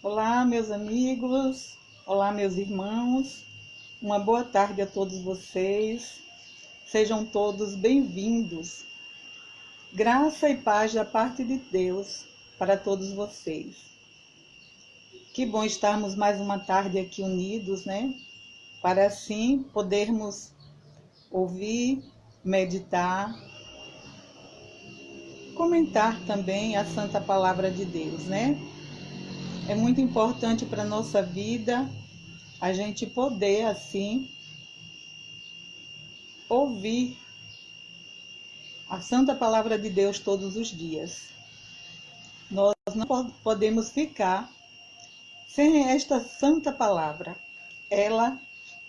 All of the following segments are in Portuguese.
Olá, meus amigos, olá, meus irmãos, uma boa tarde a todos vocês, sejam todos bem-vindos. Graça e paz da parte de Deus para todos vocês. Que bom estarmos mais uma tarde aqui unidos, né? Para assim podermos ouvir, meditar, comentar também a Santa Palavra de Deus, né? É muito importante para a nossa vida a gente poder, assim, ouvir a Santa Palavra de Deus todos os dias. Nós não podemos ficar sem esta Santa Palavra. Ela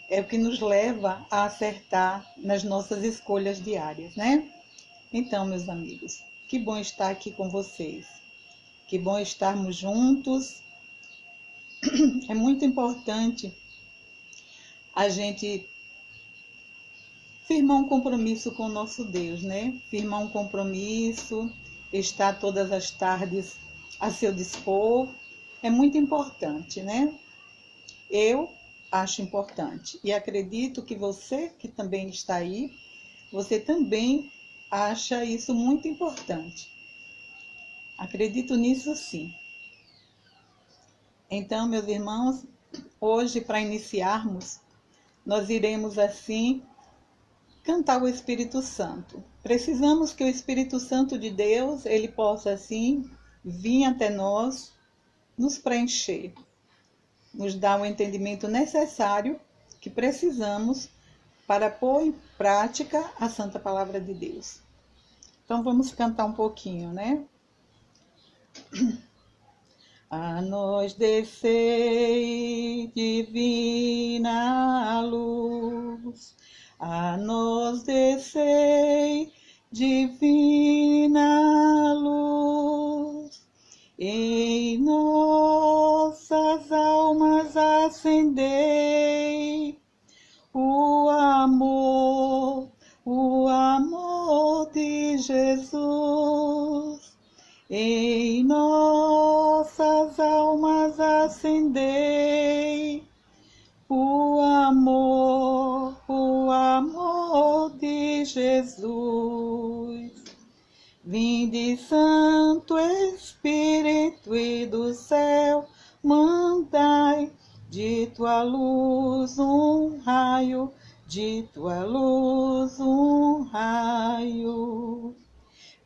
é o que nos leva a acertar nas nossas escolhas diárias, né? Então, meus amigos, que bom estar aqui com vocês. Que bom estarmos juntos. É muito importante a gente firmar um compromisso com o nosso Deus, né? Firmar um compromisso, estar todas as tardes a seu dispor, é muito importante, né? Eu acho importante e acredito que você que também está aí, você também acha isso muito importante. Acredito nisso sim. Então, meus irmãos, hoje para iniciarmos, nós iremos assim cantar o Espírito Santo. Precisamos que o Espírito Santo de Deus, ele possa assim vir até nós, nos preencher, nos dar o entendimento necessário que precisamos para pôr em prática a Santa Palavra de Deus. Então vamos cantar um pouquinho, né? A nós descei, divina luz, a nós descei, divina luz, em nossas almas acendei o amor de Jesus. Em nossas almas acendei o amor de Jesus. Vinde, Santo Espírito, e do céu mandai de tua luz um raio, de tua luz um raio.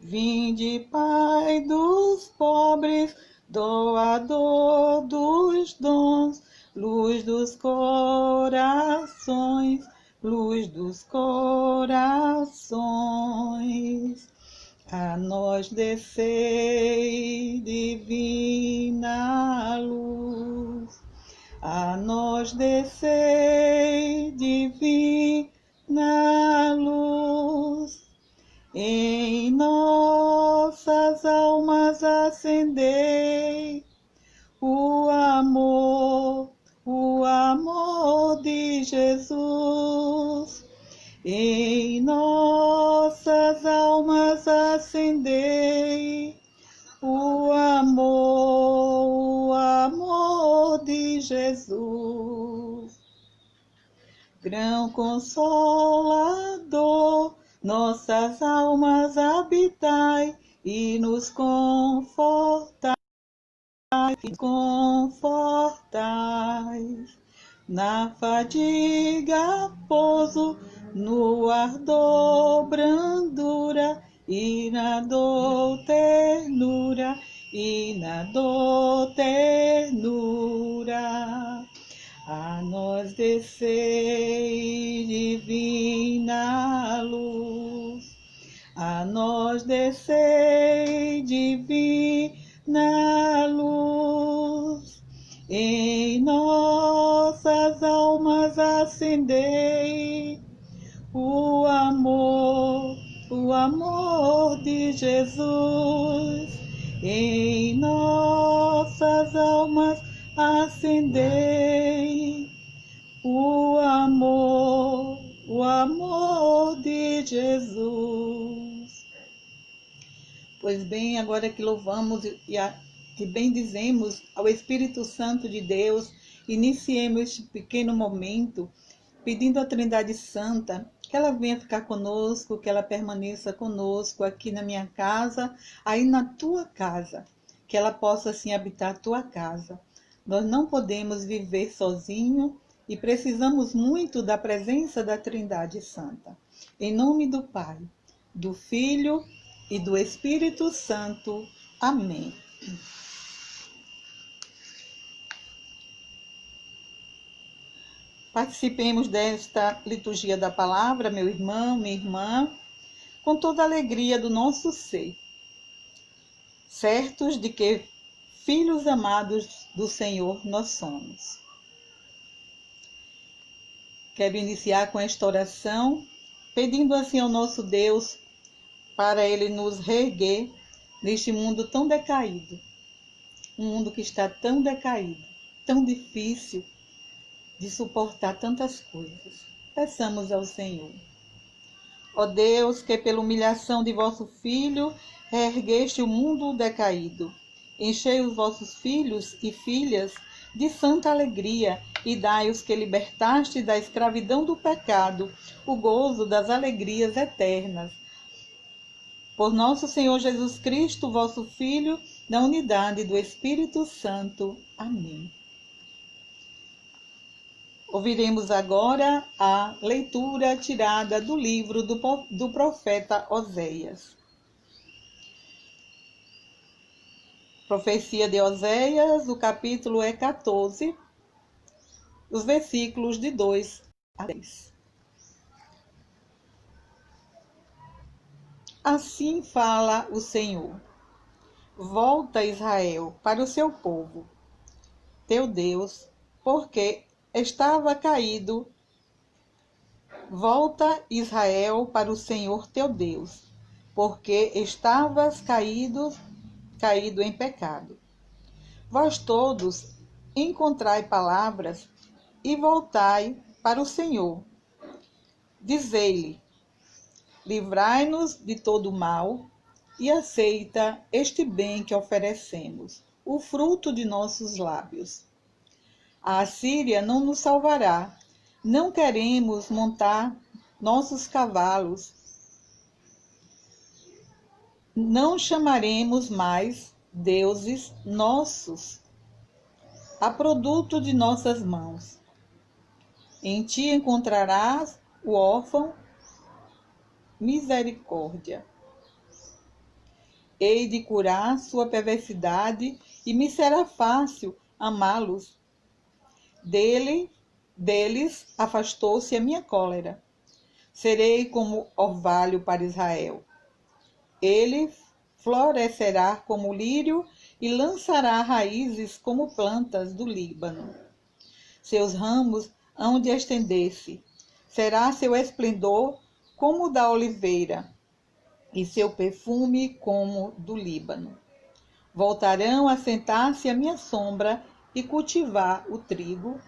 Vinde, Pai dos pobres, doador dos dons, luz dos corações, luz dos corações. A nós descei, divina luz, a nós descei, divina luz. Em nossas almas acendei o amor de Jesus. Em nossas almas acendei o amor de Jesus. Grão consolador, nossas almas habitai e nos confortai, na fadiga pouso, no ardor brandura, e na dor ternura, A nós descei, divina luz, a nós descei, divina luz, em nossas almas acendei o amor de Jesus. Em nossas almas acendei o amor de Jesus. Pois bem, agora que louvamos e e bendizemos ao Espírito Santo de Deus, iniciemos este pequeno momento pedindo à Trindade Santa que ela venha ficar conosco, que ela permaneça conosco aqui na minha casa, aí na tua casa, que ela possa assim habitar a tua casa. Nós não podemos viver sozinhos e precisamos muito da presença da Trindade Santa. Em nome do Pai, do Filho e do Espírito Santo. Amém. Participemos desta liturgia da palavra, meu irmão, minha irmã, com toda a alegria do nosso ser, certos de que filhos amados do Senhor nós somos. Quero iniciar com esta oração, pedindo assim ao nosso Deus para Ele nos reerguer neste mundo tão decaído, um mundo que está tão decaído, tão difícil de suportar tantas coisas. Peçamos ao Senhor. Ó Deus, que pela humilhação de vosso Filho reergueste o mundo decaído, enchei os vossos filhos e filhas de santa alegria e dai-os que libertaste da escravidão do pecado, o gozo das alegrias eternas. Por nosso Senhor Jesus Cristo, vosso Filho, na unidade do Espírito Santo. Amém. Ouviremos agora a leitura tirada do livro do profeta Oséias. Profecia de Oséias, o capítulo é 14, os versículos de 2 a 10. Assim fala o Senhor: volta, Israel, para o seu povo, teu Deus, porque estava caído. Volta, Israel, para o Senhor teu Deus, porque estavas caído em pecado. Vós todos encontrai palavras e voltai para o Senhor. Dizei-lhe: livrai-nos de todo mal e aceita este bem que oferecemos, o fruto de nossos lábios. A Assíria não nos salvará. Não queremos montar nossos cavalos. Não chamaremos mais deuses nossos, a produto de nossas mãos. Em ti encontrarás o órfão misericórdia. Hei de curar sua perversidade e me será fácil amá-los. Deles afastou-se a minha cólera. Serei como orvalho para Israel. Ele florescerá como lírio e lançará raízes como plantas do Líbano. Seus ramos hão de estender-se. Será seu esplendor como o da oliveira, e seu perfume como do Líbano. Voltarão a sentar-se à minha sombra e cultivar o trigo,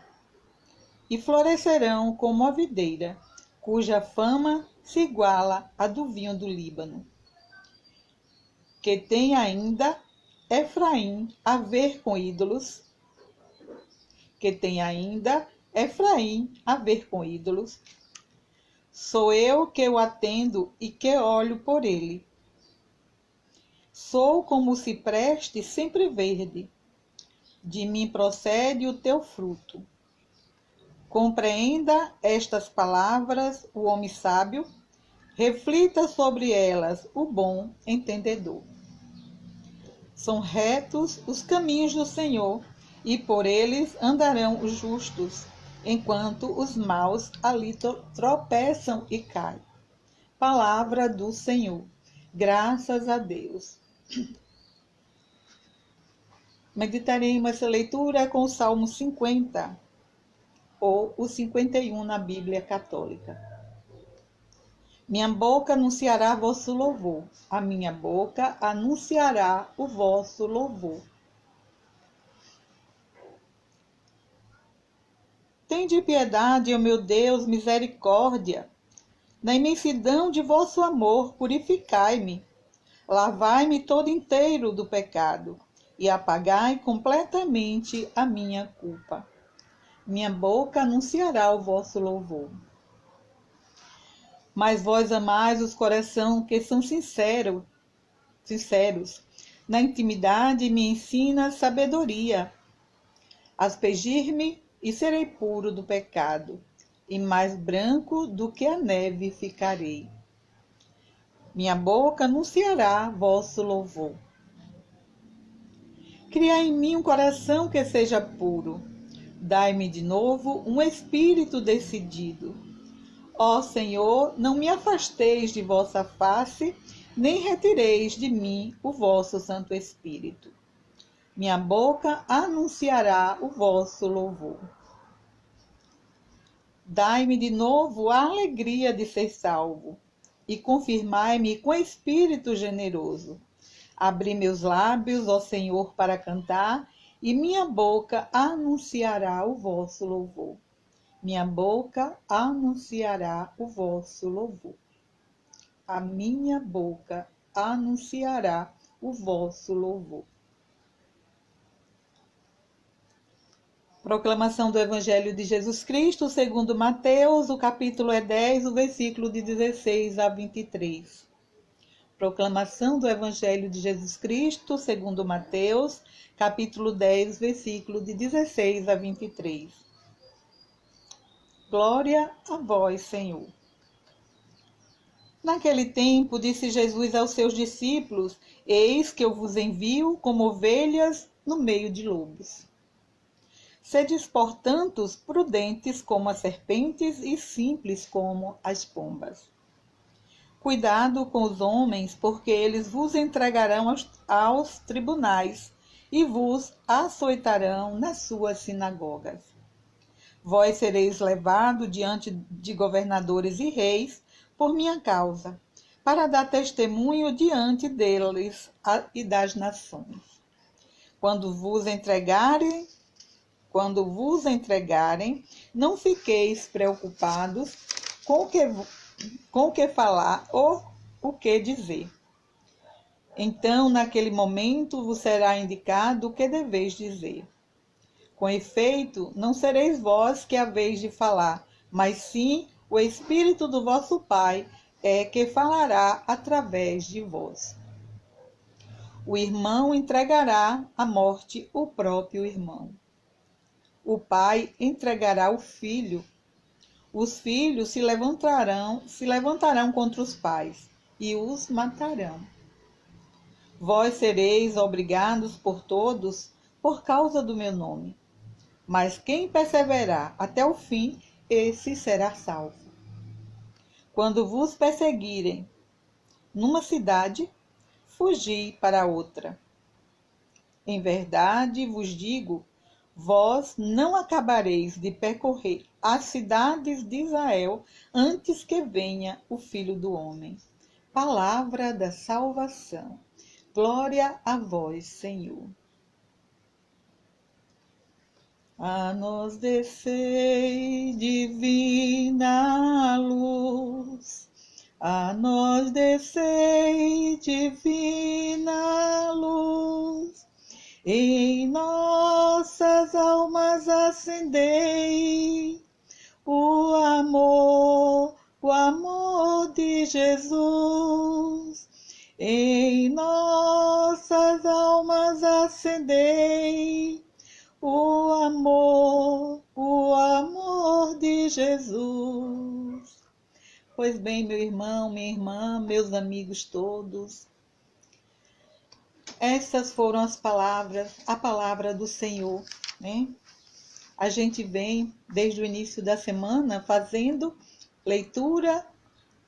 e florescerão como a videira, cuja fama se iguala à do vinho do Líbano. Que tem ainda Efraim a ver com ídolos? Que tem ainda Efraim a ver com ídolos? Sou eu que o atendo e que olho por ele. Sou como o cipreste sempre verde. De mim procede o teu fruto. Compreenda estas palavras o homem sábio, reflita sobre elas o bom entendedor. São retos os caminhos do Senhor, e por eles andarão os justos, enquanto os maus ali tropeçam e caem. Palavra do Senhor. Graças a Deus. Meditaremos essa leitura com o Salmo 50, ou o 51 na Bíblia Católica. Minha boca anunciará vosso louvor, a minha boca anunciará o vosso louvor. Tende piedade, ó meu Deus, misericórdia. Na imensidão de vosso amor, purificai-me. Lavai-me todo inteiro do pecado, e apagai completamente a minha culpa. Minha boca anunciará o vosso louvor. Mas vós amais os corações que são sinceros. Na intimidade me ensina sabedoria. Aspergir-me e serei puro do pecado, e mais branco do que a neve ficarei. Minha boca anunciará vosso louvor. Criai em mim um coração que seja puro. Dai-me de novo um espírito decidido. Ó Senhor, não me afasteis de vossa face, nem retireis de mim o vosso Santo Espírito. Minha boca anunciará o vosso louvor. Dai-me de novo a alegria de ser salvo, e confirmai-me com espírito generoso. Abri meus lábios, ó Senhor, para cantar, e minha boca anunciará o vosso louvor. Minha boca anunciará o vosso louvor. A minha boca anunciará o vosso louvor. Proclamação do Evangelho de Jesus Cristo, segundo Mateus, o capítulo 10, o versículo de 16 a 23. Proclamação do Evangelho de Jesus Cristo, segundo Mateus, capítulo 10, versículo de 16 a 23. Glória a vós, Senhor. Naquele tempo, disse Jesus aos seus discípulos: Eis que eu vos envio como ovelhas no meio de lobos. Sedes, portanto, prudentes como as serpentes e simples como as pombas. Cuidado com os homens, porque eles vos entregarão aos tribunais e vos açoitarão nas suas sinagogas. Vós sereis levados diante de governadores e reis por minha causa, para dar testemunho diante deles e das nações. Quando vos entregarem, não fiqueis preocupados com o que falar ou o que dizer. Então, naquele momento, vos será indicado o que deveis dizer. Com efeito, não sereis vós que haveis de falar, mas sim o Espírito do vosso Pai é que falará através de vós. O irmão entregará à morte o próprio irmão. O pai entregará o filho. Os filhos se levantarão contra os pais e os matarão. Vós sereis obrigados por todos por causa do meu nome. Mas quem perseverar até o fim, esse será salvo. Quando vos perseguirem numa cidade, fugi para outra. Em verdade vos digo, vós não acabareis de percorrer as cidades de Israel antes que venha o Filho do Homem. Palavra da salvação. Glória a vós, Senhor. A nós descei, divina luz. A nós descei, divina luz. Em nossas almas acendei o amor de Jesus. Em nossas almas acendei o amor de Jesus. Pois bem, meu irmão, minha irmã, meus amigos todos, essas foram as palavras, a palavra do Senhor, né? A gente vem, desde o início da semana, fazendo leitura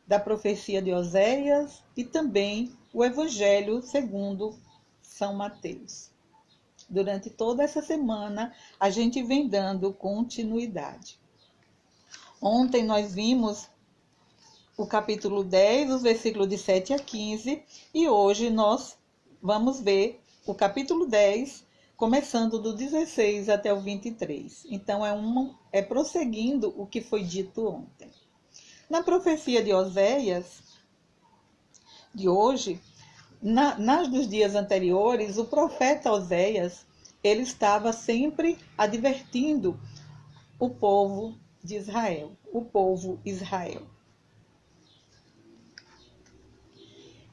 da profecia de Oséias e também o Evangelho segundo São Mateus. Durante toda essa semana, a gente vem dando continuidade. Ontem nós vimos o capítulo 10, os versículos de 7 a 15, e hoje nós vamos ver o capítulo 10, começando do 16 até o 23. Então, é prosseguindo o que foi dito ontem. Na profecia de Oséias, de hoje, Nas dos dias anteriores, o profeta Oséias, ele estava sempre advertindo o povo de Israel, o povo Israel.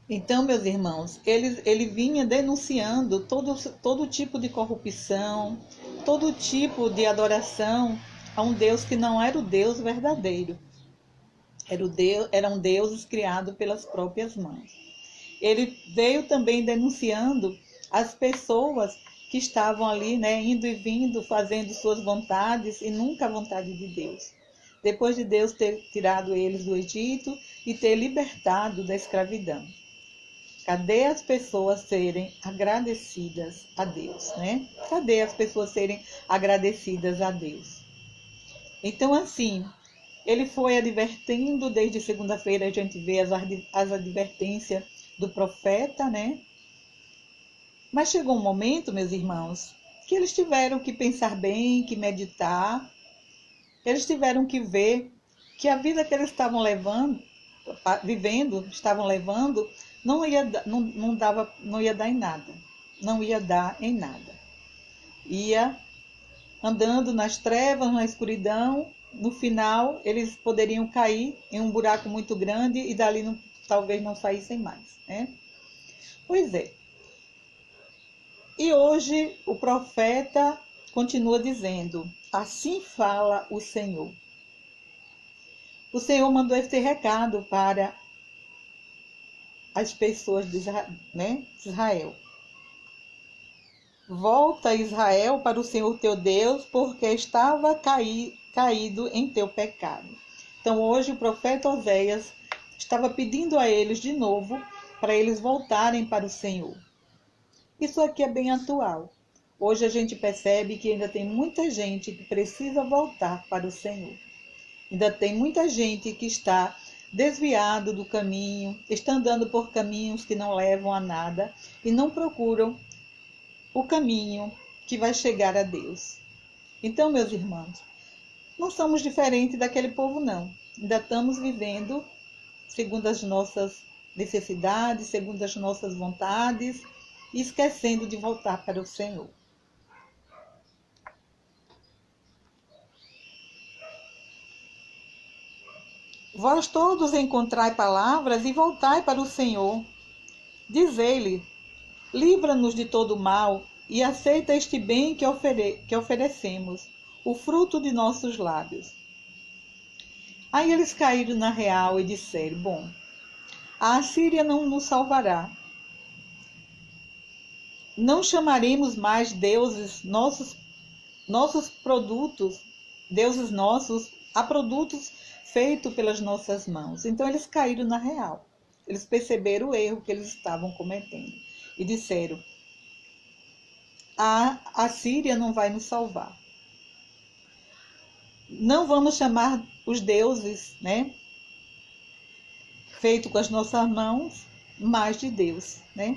Então, meus irmãos, ele vinha denunciando todo tipo de corrupção, todo tipo de adoração a um Deus que não era o Deus verdadeiro. Eram deuses criados pelas próprias mãos. Ele veio também denunciando as pessoas que estavam ali, né, indo e vindo, fazendo suas vontades e nunca a vontade de Deus. Depois de Deus ter tirado eles do Egito e ter libertado da escravidão. Cadê as pessoas serem agradecidas a Deus, né? Cadê as pessoas serem agradecidas a Deus? Então, assim, ele foi advertindo, desde segunda-feira a gente vê as advertências do profeta, né? Mas chegou um momento, meus irmãos, que eles tiveram que pensar bem, que meditar, eles tiveram que ver que a vida que eles estavam estavam levando, não ia dar em nada. Não ia dar em nada. Ia andando nas trevas, na escuridão. No final, eles poderiam cair em um buraco muito grande e dali talvez não saíssem mais, né? Pois é. E hoje o profeta continua dizendo: assim fala o Senhor. O Senhor mandou esse recado para as pessoas de Israel. Volta, Israel, para o Senhor teu Deus, porque estava caído em teu pecado. Então hoje o profeta Oséias estava pedindo a eles de novo para eles voltarem para o Senhor. Isso aqui é bem atual. Hoje a gente percebe que ainda tem muita gente que precisa voltar para o Senhor. Ainda tem muita gente que está desviado do caminho, está andando por caminhos que não levam a nada e não procuram o caminho que vai chegar a Deus. Então, meus irmãos, não somos diferentes daquele povo, não. Ainda estamos vivendo segundo as nossas necessidades, segundo as nossas vontades, e esquecendo de voltar para o Senhor. Vós todos encontrai palavras e voltai para o Senhor. Dizei-lhe: livra-nos de todo mal e aceita este bem que oferecemos, o fruto de nossos lábios. Aí eles caíram na real e disseram: bom, a Assíria não nos salvará. Não chamaremos mais deuses nossos produtos, deuses nossos, a produtos feitos pelas nossas mãos. Então eles caíram na real. Eles perceberam o erro que eles estavam cometendo e disseram: a Assíria não vai nos salvar. Não vamos chamar os deuses, né, feito com as nossas mãos, mais de Deus, né?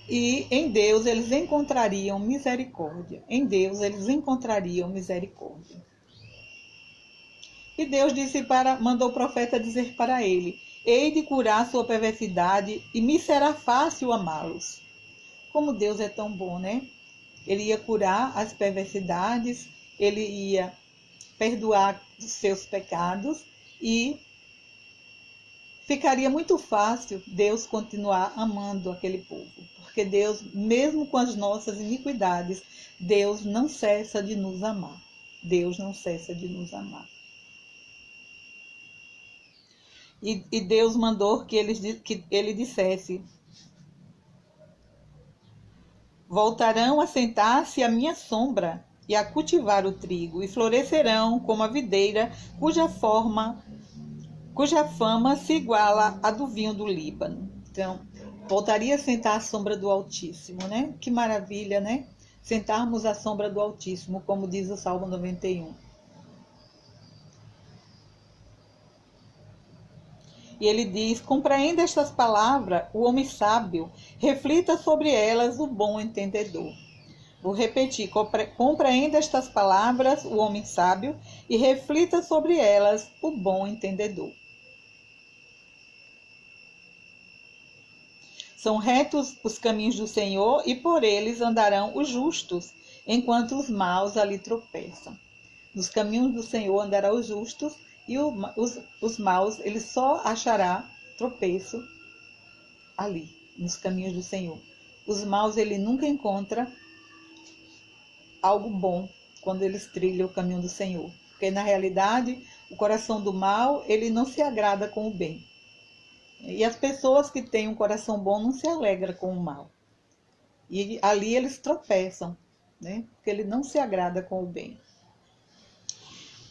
E em Deus eles encontrariam misericórdia. Em Deus eles encontrariam misericórdia. E Deus mandou o profeta dizer para ele: hei de curar sua perversidade e me será fácil amá-los. Como Deus é tão bom, né? Ele ia curar as perversidades, ele ia perdoar os seus pecados e ficaria muito fácil Deus continuar amando aquele povo. Porque Deus, mesmo com as nossas iniquidades, Deus não cessa de nos amar. Deus não cessa de nos amar. E Deus mandou que ele dissesse: voltarão a sentar-se à minha sombra e a cultivar o trigo, e florescerão como a videira cuja fama se iguala à do vinho do Líbano. Então, voltaria a sentar à sombra do Altíssimo, né? Que maravilha, né? Sentarmos à sombra do Altíssimo, como diz o Salmo 91. E ele diz: compreenda estas palavras, o homem sábio, reflita sobre elas o bom entendedor. Vou repetir: compreenda estas palavras, o homem sábio, e reflita sobre elas o bom entendedor. São retos os caminhos do Senhor e por eles andarão os justos, enquanto os maus ali tropeçam. Nos caminhos do Senhor andarão os justos e os maus, ele só achará tropeço ali, nos caminhos do Senhor. Os maus, ele nunca encontra algo bom quando eles trilham o caminho do Senhor. Porque, na realidade, o coração do mal, ele não se agrada com o bem. E as pessoas que têm um coração bom não se alegram com o mal. E ali eles tropeçam, né? Porque ele não se agrada com o bem.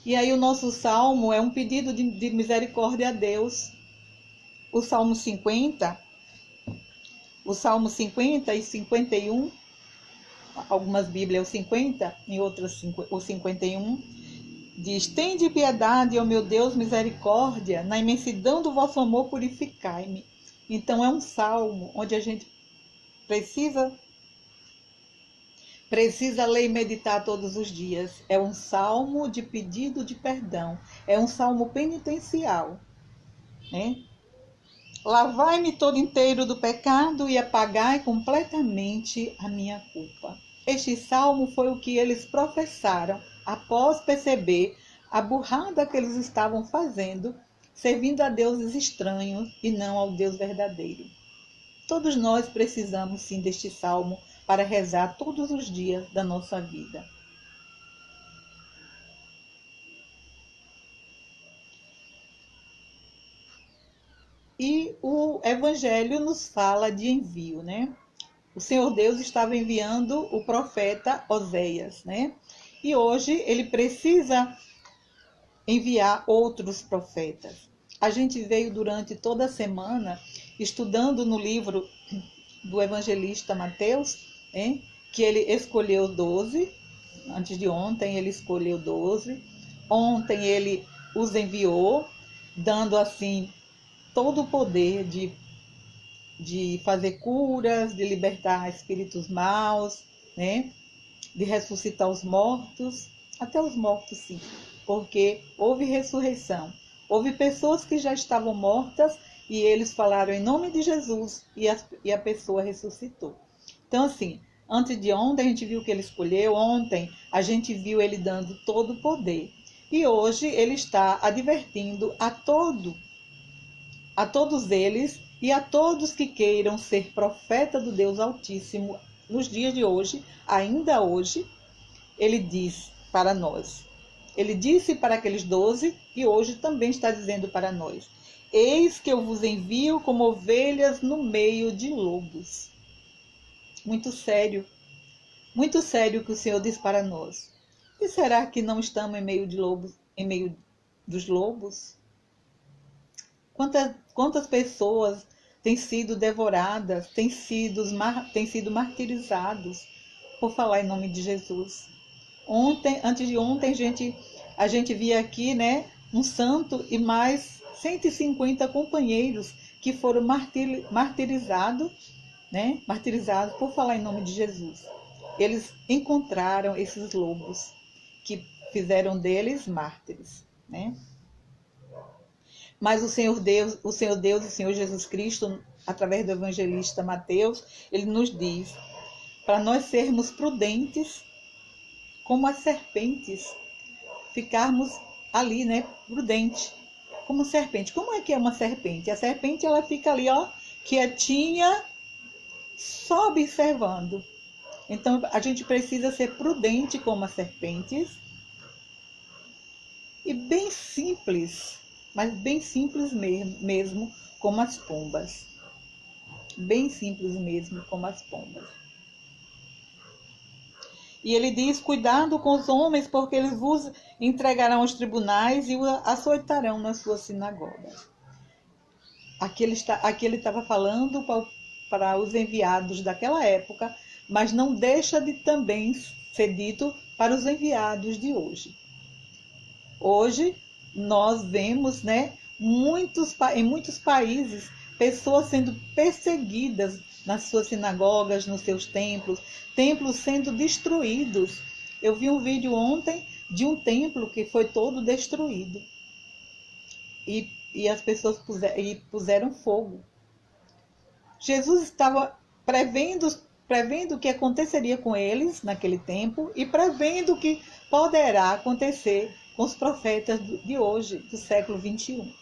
E aí o nosso salmo é um pedido de misericórdia a Deus. O Salmo 50 e 51, algumas Bíblias o 50, em outras o 51, diz: tende piedade, ó meu Deus, misericórdia, na imensidão do vosso amor purificai-me. Então é um salmo onde a gente precisa ler e meditar todos os dias. É um salmo de pedido de perdão. É um salmo penitencial, né? Lavai-me todo inteiro do pecado e apagai completamente a minha culpa. Este salmo foi o que eles professaram após perceber a burrada que eles estavam fazendo, servindo a deuses estranhos e não ao Deus verdadeiro. Todos nós precisamos sim deste salmo para rezar todos os dias da nossa vida. E o Evangelho nos fala de envio, né? O Senhor Deus estava enviando o profeta Oséias, né? E hoje ele precisa enviar outros profetas. A gente veio durante toda a semana estudando no livro do evangelista Mateus, né? Que ele escolheu 12. Antes de ontem ele escolheu 12. Ontem ele os enviou, dando assim todo o poder de fazer curas, de libertar espíritos maus, né? De ressuscitar os mortos, até os mortos sim, porque houve ressurreição. Houve pessoas que já estavam mortas e eles falaram em nome de Jesus e a pessoa ressuscitou. Então assim, antes de ontem a gente viu que ele escolheu, ontem a gente viu ele dando todo o poder. E hoje ele está advertindo a todos eles e a todos que queiram ser profeta do Deus Altíssimo nos dias de hoje, ainda hoje, ele diz para nós. Ele disse para aqueles 12 e hoje também está dizendo para nós: eis que eu vos envio como ovelhas no meio de lobos. Muito sério o que o Senhor diz para nós. E será que não estamos em meio de lobos, em meio dos lobos? Quantas pessoas têm sido devoradas, têm sido martirizados por falar em nome de Jesus. Antes de ontem, a gente via aqui, né, um santo e mais 150 companheiros que foram martirizados, né, martirizados por falar em nome de Jesus. Eles encontraram esses lobos que fizeram deles mártires, né? Mas o Senhor Deus e o Senhor Jesus Cristo, através do evangelista Mateus, ele nos diz para nós sermos prudentes como as serpentes, ficarmos ali, né, prudente, como serpente. Como é que é uma serpente? A serpente, ela fica ali, ó, quietinha, só observando. Então, a gente precisa ser prudente como as serpentes e bem simples, mas bem simples mesmo como as pombas. Bem simples mesmo como as pombas. E ele diz: cuidado com os homens, porque eles vos entregarão aos tribunais e o açoitarão nas suas sinagogas. Aqui ele estava falando para os enviados daquela época, mas não deixa de também ser dito para os enviados de hoje. Hoje nós vemos, né, em muitos países, pessoas sendo perseguidas nas suas sinagogas, nos seus templos sendo destruídos. Eu vi um vídeo ontem de um templo que foi todo destruído. E as pessoas puseram fogo. Jesus estava prevendo o que aconteceria com eles naquele tempo e prevendo o que poderá acontecer com os profetas de hoje, do século 21.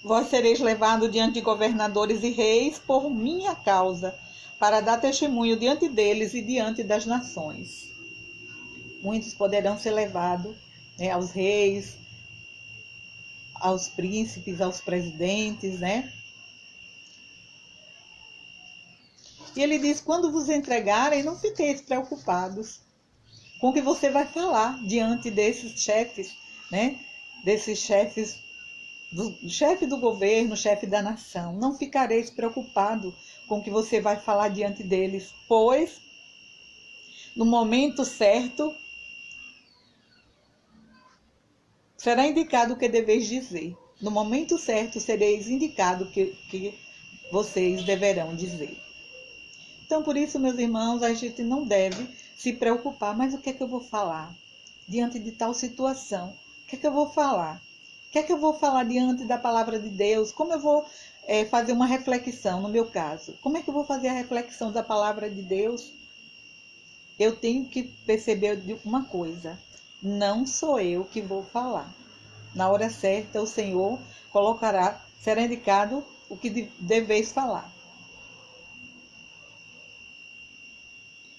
Vós sereis levados diante de governadores e reis por minha causa, para dar testemunho diante deles e diante das nações. Muitos poderão ser levados, né, aos reis, aos príncipes, aos presidentes, né? E ele diz, quando vos entregarem, não fiqueis preocupados com o que você vai falar diante desses chefes, né? Desses chefes, chefe do governo, chefe da nação. Não ficareis preocupado com o que você vai falar diante deles, pois no momento certo será indicado o que deveis dizer. No momento certo sereis indicado o que vocês deverão dizer. Então, por isso, meus irmãos, a gente não deve se preocupar. Mas o que é que eu vou falar diante de tal situação? O que é que eu vou falar? O que é que eu vou falar diante da palavra de Deus? Como eu vou fazer uma reflexão, no meu caso? Como é que eu vou fazer a reflexão da palavra de Deus? Eu tenho que perceber uma coisa. Não sou eu que vou falar. Na hora certa, o Senhor será indicado o que deveis falar.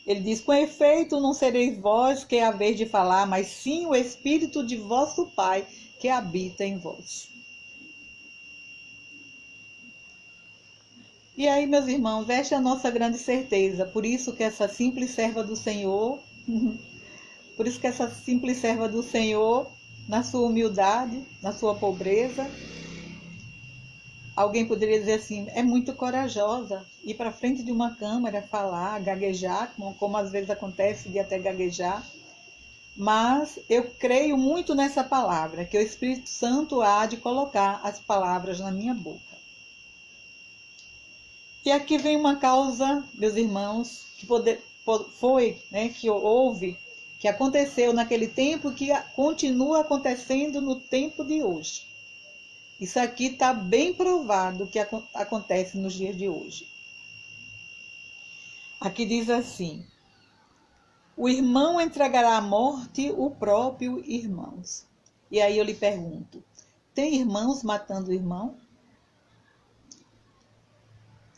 Ele diz, com efeito, não sereis vós que haveis de falar, mas sim o Espírito de vosso Pai que habita em vós. E aí, meus irmãos, esta é a nossa grande certeza. Por isso que essa simples serva do Senhor, na sua humildade, na sua pobreza, alguém poderia dizer assim, é muito corajosa ir para frente de uma câmera, falar, gaguejar, como às vezes acontece de até gaguejar. Mas eu creio muito nessa palavra, que o Espírito Santo há de colocar as palavras na minha boca. E aqui vem uma causa, meus irmãos, que houve, que aconteceu naquele tempo, que continua acontecendo no tempo de hoje. Isso aqui está bem provado que acontece nos dias de hoje. Aqui diz assim, o irmão entregará à morte o próprio irmão. E aí eu lhe pergunto, tem irmãos matando irmão?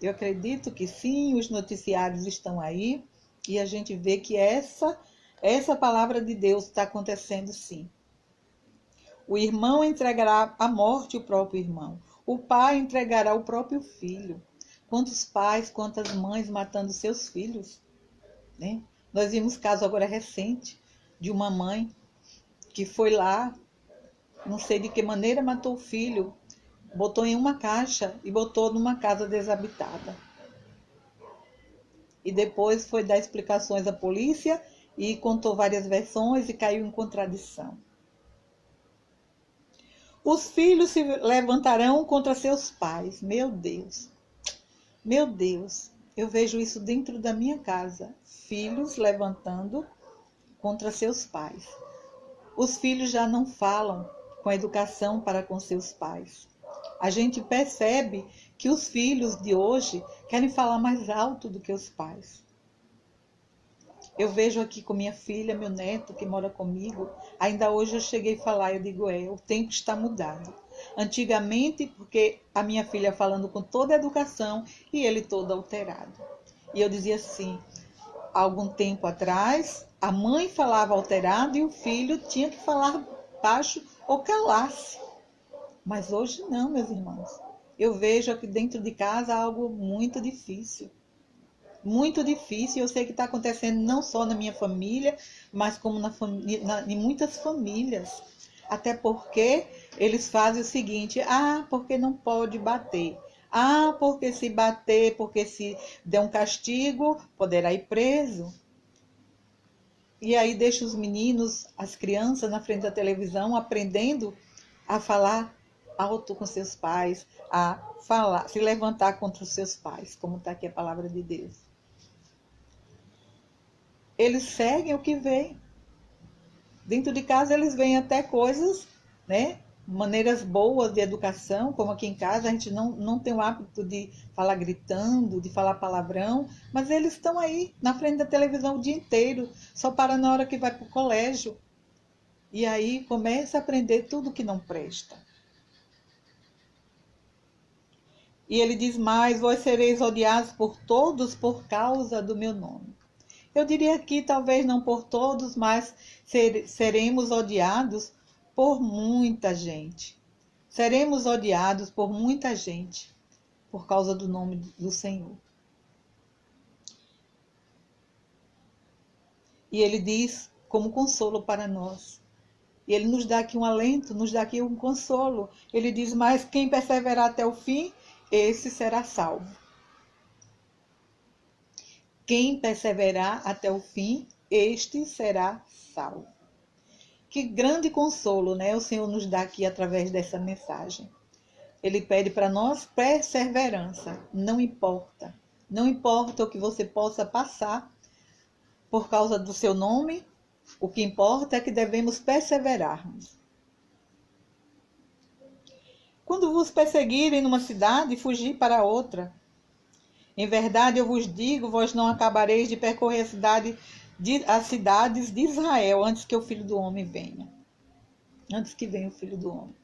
Eu acredito que sim, os noticiários estão aí e a gente vê que essa palavra de Deus está acontecendo sim. O irmão entregará à morte o próprio irmão. O pai entregará o próprio filho. Quantos pais, quantas mães matando seus filhos, né? Nós vimos caso agora recente de uma mãe que foi lá, não sei de que maneira matou o filho, botou em uma caixa e botou numa casa desabitada. E depois foi dar explicações à polícia e contou várias versões e caiu em contradição. Os filhos se levantarão contra seus pais. Meu Deus, eu vejo isso dentro da minha casa. Filhos levantando contra seus pais. Os filhos já não falam com a educação para com seus pais. A gente percebe que os filhos de hoje querem falar mais alto do que os pais. Eu vejo aqui com minha filha, meu neto que mora comigo, ainda hoje eu cheguei a falar, eu digo, o tempo está mudado. Antigamente, porque a minha filha falando com toda a educação e ele todo alterado. E eu dizia assim, há algum tempo atrás, a mãe falava alterado e o filho tinha que falar baixo ou calar-se. Mas hoje não, meus irmãos. Eu vejo aqui dentro de casa algo muito difícil. Muito difícil, eu sei que está acontecendo não só na minha família, mas como em muitas famílias. Até porque eles fazem o seguinte, porque não pode bater. Porque se bater, porque se der um castigo, poderá ir preso. E aí deixa os meninos, as crianças na frente da televisão, aprendendo a falar alto com seus pais, a falar, se levantar contra os seus pais, como está aqui a palavra de Deus. Eles seguem o que vem. Dentro de casa eles veem até coisas, né, maneiras boas de educação, como aqui em casa, a gente não tem o hábito de falar gritando, de falar palavrão, mas eles estão aí na frente da televisão o dia inteiro, só para na hora que vai para o colégio. E aí começa a aprender tudo que não presta. E ele diz mais: vós sereis odiados por todos por causa do meu nome. Eu diria aqui, talvez não por todos, mas seremos odiados por muita gente. Seremos odiados por muita gente por causa do nome do Senhor. E ele diz como consolo para nós. E ele nos dá aqui um alento, nos dá aqui um consolo. Ele diz: mas quem perseverar até o fim, esse será salvo. Quem perseverar até o fim, este será salvo. Que grande consolo, né? O Senhor nos dá aqui através dessa mensagem. Ele pede para nós perseverança. Não importa. Não importa o que você possa passar por causa do seu nome, o que importa é que devemos perseverarmos. Quando vos perseguirem numa cidade, fugi para outra. Em verdade, eu vos digo, vós não acabareis de percorrer as cidades de Israel antes que o Filho do Homem venha. Antes que venha o Filho do Homem.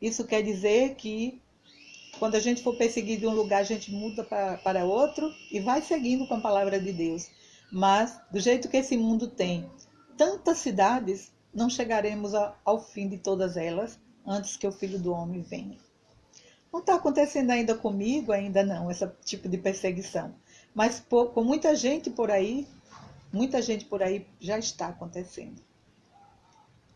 Isso quer dizer que quando a gente for perseguido de um lugar, a gente muda para outro e vai seguindo com a palavra de Deus. Mas, do jeito que esse mundo tem tantas cidades, não chegaremos ao fim de todas elas antes que o Filho do Homem venha. Não está acontecendo ainda comigo, ainda não, esse tipo de perseguição. Mas com muita gente por aí já está acontecendo.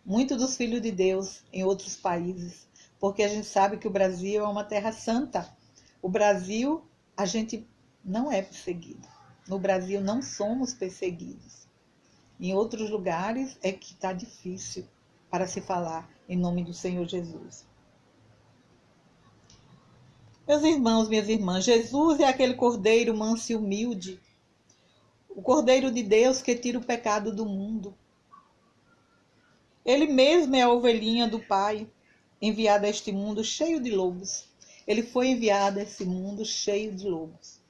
Muitos dos filhos de Deus em outros países, porque a gente sabe que o Brasil é uma terra santa. O Brasil, a gente não é perseguido. No Brasil não somos perseguidos. Em outros lugares é que está difícil para se falar em nome do Senhor Jesus. Meus irmãos, minhas irmãs, Jesus é aquele cordeiro manso e humilde, o cordeiro de Deus que tira o pecado do mundo. Ele mesmo é a ovelhinha do Pai, enviada a este mundo cheio de lobos. Ele foi enviado a esse mundo cheio de lobos.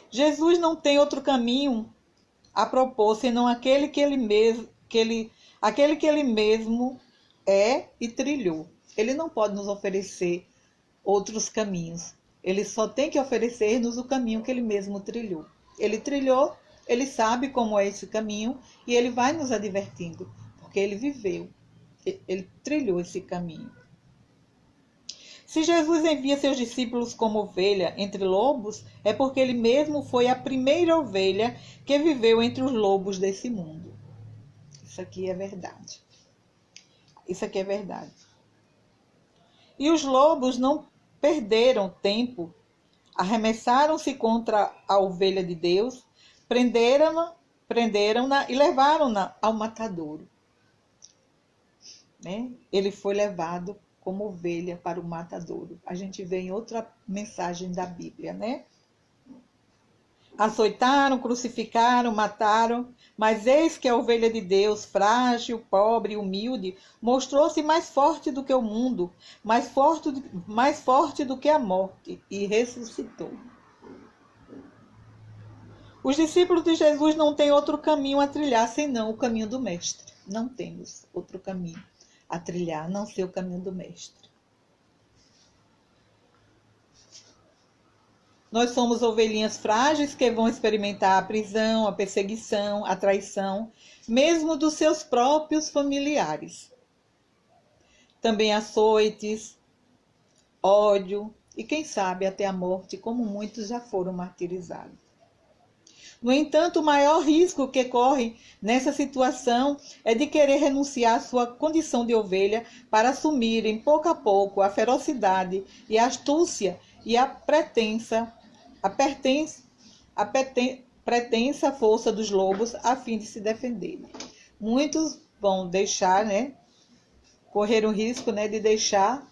Jesus não tem outro caminho a propor senão aquele que ele mesmo é e trilhou. Ele não pode nos oferecer outros caminhos. Ele só tem que oferecer-nos o caminho que ele mesmo trilhou. Ele trilhou, ele sabe como é esse caminho e ele vai nos advertindo, porque ele viveu, ele trilhou esse caminho. Se Jesus envia seus discípulos como ovelha entre lobos, é porque ele mesmo foi a primeira ovelha que viveu entre os lobos desse mundo. Isso aqui é verdade. Isso aqui é verdade. E os lobos não perderam tempo, arremessaram-se contra a ovelha de Deus, prenderam-na e levaram-na ao matadouro. Né? Ele foi levado como ovelha para o matadouro. A gente vê em outra mensagem da Bíblia, né? Açoitaram, crucificaram, mataram, mas eis que a ovelha de Deus, frágil, pobre, humilde, mostrou-se mais forte do que o mundo, mais forte do que a morte, e ressuscitou. Os discípulos de Jesus não têm outro caminho a trilhar senão o caminho do Mestre. Não temos outro caminho a trilhar, a não ser o caminho do Mestre. Nós somos ovelhinhas frágeis que vão experimentar a prisão, a perseguição, a traição, mesmo dos seus próprios familiares. Também açoites, ódio e, quem sabe, até a morte, como muitos já foram martirizados. No entanto, o maior risco que corre nessa situação é de querer renunciar à sua condição de ovelha para assumirem, pouco a pouco, a ferocidade e a astúcia e a pretensa força dos lobos a fim de se defenderem. Muitos vão deixar, correr o risco, de deixar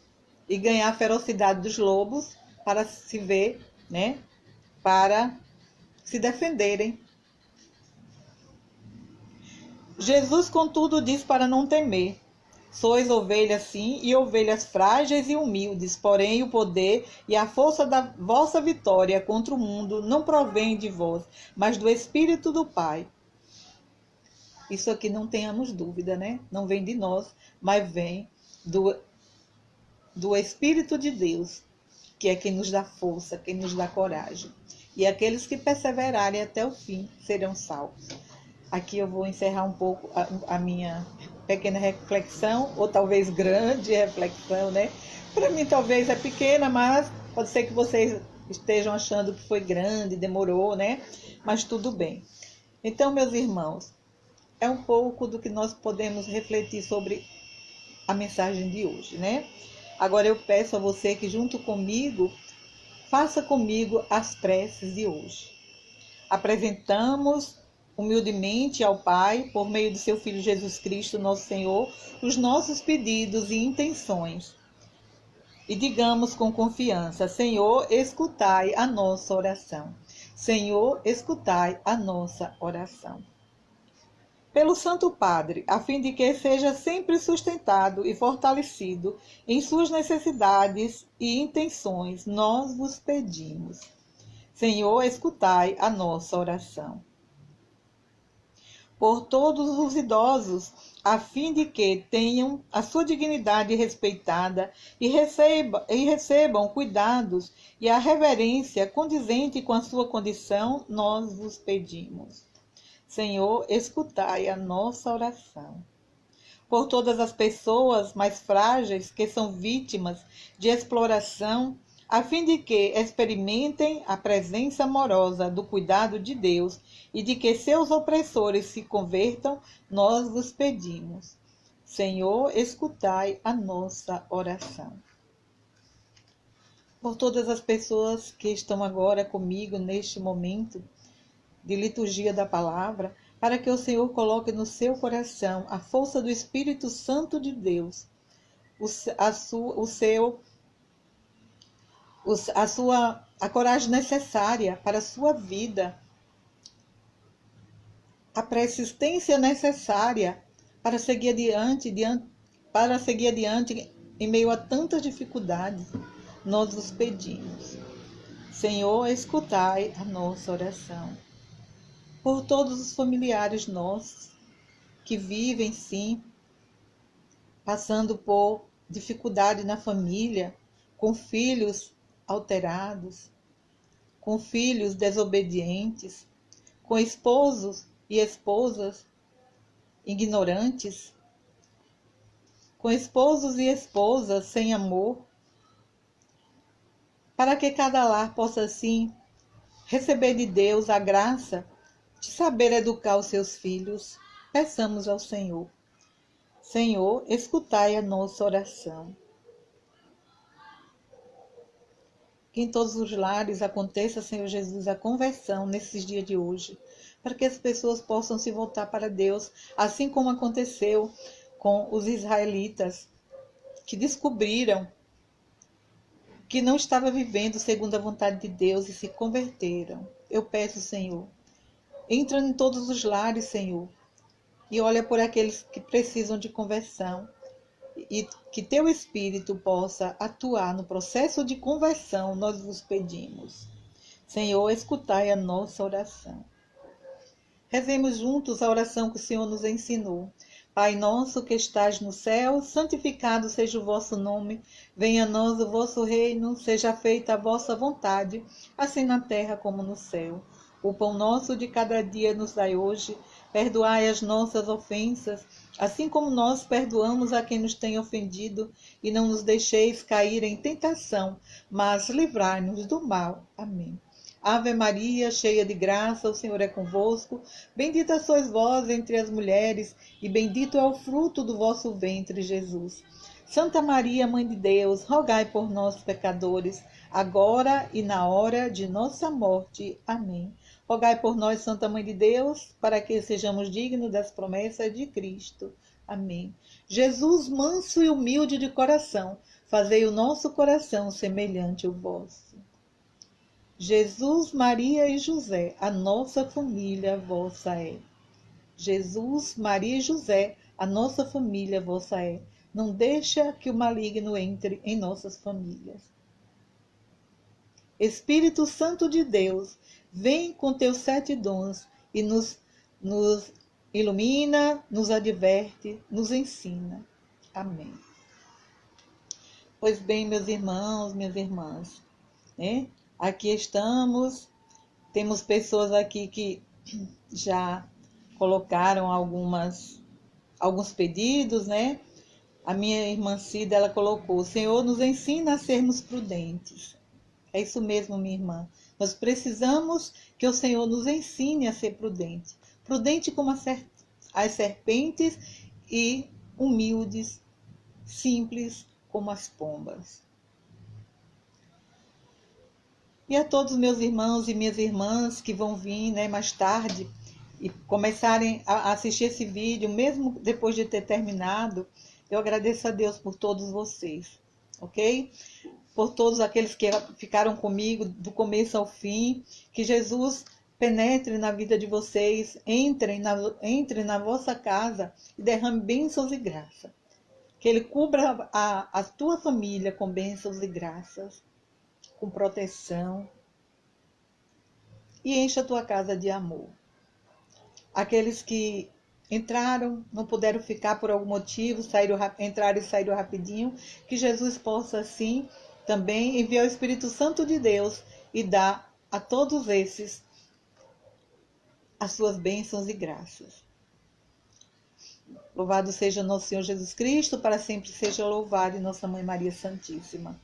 e ganhar a ferocidade dos lobos para se ver, para se defenderem. Jesus, contudo, diz para não temer. Sois ovelhas, sim, e ovelhas frágeis e humildes, porém o poder e a força da vossa vitória contra o mundo não provém de vós, mas do Espírito do Pai. Isso aqui não tenhamos dúvida, né? Não vem de nós, mas vem do Espírito de Deus, que é quem nos dá força, quem nos dá coragem. E aqueles que perseverarem até o fim serão salvos. Aqui eu vou encerrar um pouco a minha pequena reflexão, ou talvez grande reflexão, né? Para mim talvez é pequena, mas pode ser que vocês estejam achando que foi grande, demorou, né? Mas tudo bem. Então, meus irmãos, é um pouco do que nós podemos refletir sobre a mensagem de hoje, né? Agora eu peço a você que junto comigo, faça comigo as preces de hoje. Apresentamos humildemente ao Pai, por meio de seu Filho Jesus Cristo, nosso Senhor, os nossos pedidos e intenções. E digamos com confiança: Senhor, escutai a nossa oração. Senhor, escutai a nossa oração. Pelo Santo Padre, a fim de que seja sempre sustentado e fortalecido em suas necessidades e intenções, nós vos pedimos. Senhor, escutai a nossa oração. Por todos os idosos, a fim de que tenham a sua dignidade respeitada e recebam cuidados e a reverência condizente com a sua condição, nós vos pedimos. Senhor, escutai a nossa oração. Por todas as pessoas mais frágeis que são vítimas de exploração, a fim de que experimentem a presença amorosa do cuidado de Deus e de que seus opressores se convertam, nós vos pedimos. Senhor, escutai a nossa oração. Por todas as pessoas que estão agora comigo neste momento de liturgia da palavra, para que o Senhor coloque no seu coração a força do Espírito Santo de Deus, a coragem necessária para a sua vida, a persistência necessária para seguir adiante em meio a tantas dificuldades. Nós vos pedimos. Senhor, escutai a nossa oração. Por todos os familiares nossos que vivem, sim, passando por dificuldade na família, com filhos alterados, com filhos desobedientes, com esposos e esposas ignorantes, com esposos e esposas sem amor, para que cada lar possa, assim, receber de Deus a graça de saber educar os seus filhos. Peçamos ao Senhor. Senhor, escutai a nossa oração. Que em todos os lares aconteça, Senhor Jesus, a conversão nesses dias de hoje, para que as pessoas possam se voltar para Deus, assim como aconteceu com os israelitas, que descobriram que não estava vivendo segundo a vontade de Deus e se converteram. Eu peço, Senhor, entra em todos os lares, Senhor, e olha por aqueles que precisam de conversão, e que teu Espírito possa atuar no processo de conversão, nós vos pedimos. Senhor, escutai a nossa oração. Rezemos juntos a oração que o Senhor nos ensinou. Pai nosso que estais no céu, santificado seja o vosso nome. Venha a nós o vosso reino, seja feita a vossa vontade, assim na terra como no céu. O pão nosso de cada dia nos dai hoje. Perdoai as nossas ofensas, assim como nós perdoamos a quem nos tem ofendido. E não nos deixeis cair em tentação, mas livrai-nos do mal. Amém. Ave Maria, cheia de graça, o Senhor é convosco. Bendita sois vós entre as mulheres, e bendito é o fruto do vosso ventre, Jesus. Santa Maria, Mãe de Deus, rogai por nós, pecadores, agora e na hora de nossa morte. Amém. Rogai por nós, Santa Mãe de Deus, para que sejamos dignos das promessas de Cristo. Amém. Jesus, manso e humilde de coração, fazei o nosso coração semelhante ao vosso. Jesus, Maria e José, a nossa família vossa é. Jesus, Maria e José, a nossa família vossa é. Não deixa que o maligno entre em nossas famílias. Espírito Santo de Deus, vem com teus 7 dons e nos ilumina, nos adverte, nos ensina. Amém. Pois bem, meus irmãos, minhas irmãs, né? Aqui estamos, temos pessoas aqui que já colocaram alguns pedidos, né? A minha irmã Cida, ela colocou: o Senhor nos ensina a sermos prudentes. É isso mesmo, minha irmã. Nós precisamos que o Senhor nos ensine a ser prudente. Prudente como as serpentes e humildes, simples como as pombas. E a todos meus irmãos e minhas irmãs que vão vir, né, mais tarde e começarem a assistir esse vídeo, mesmo depois de ter terminado, eu agradeço a Deus por todos vocês, ok? Por todos aqueles que ficaram comigo do começo ao fim, que Jesus penetre na vida de vocês, entre na vossa casa e derrame bênçãos e graça. Que Ele cubra a tua família com bênçãos e graças, com proteção, e encha a tua casa de amor. Aqueles que entraram, não puderam ficar por algum motivo, entraram e saíram rapidinho, que Jesus possa assim também enviar o Espírito Santo de Deus e dar a todos esses as suas bênçãos e graças. Louvado seja nosso Senhor Jesus Cristo, para sempre seja louvado, e nossa Mãe Maria Santíssima.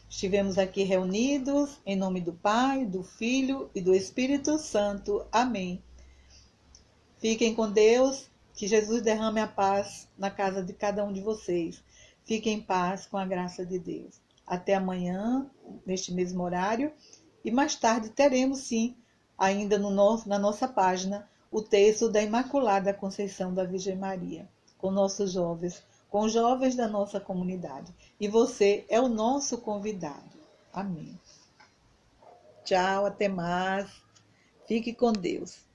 Estivemos aqui reunidos em nome do Pai, do Filho e do Espírito Santo. Amém. Fiquem com Deus, que Jesus derrame a paz na casa de cada um de vocês. Fiquem em paz com a graça de Deus. Até amanhã, neste mesmo horário. E mais tarde teremos, sim, ainda na nossa página, o texto da Imaculada Conceição da Virgem Maria, com nossos jovens, com os jovens da nossa comunidade. E você é o nosso convidado. Amém. Tchau, até mais. Fique com Deus.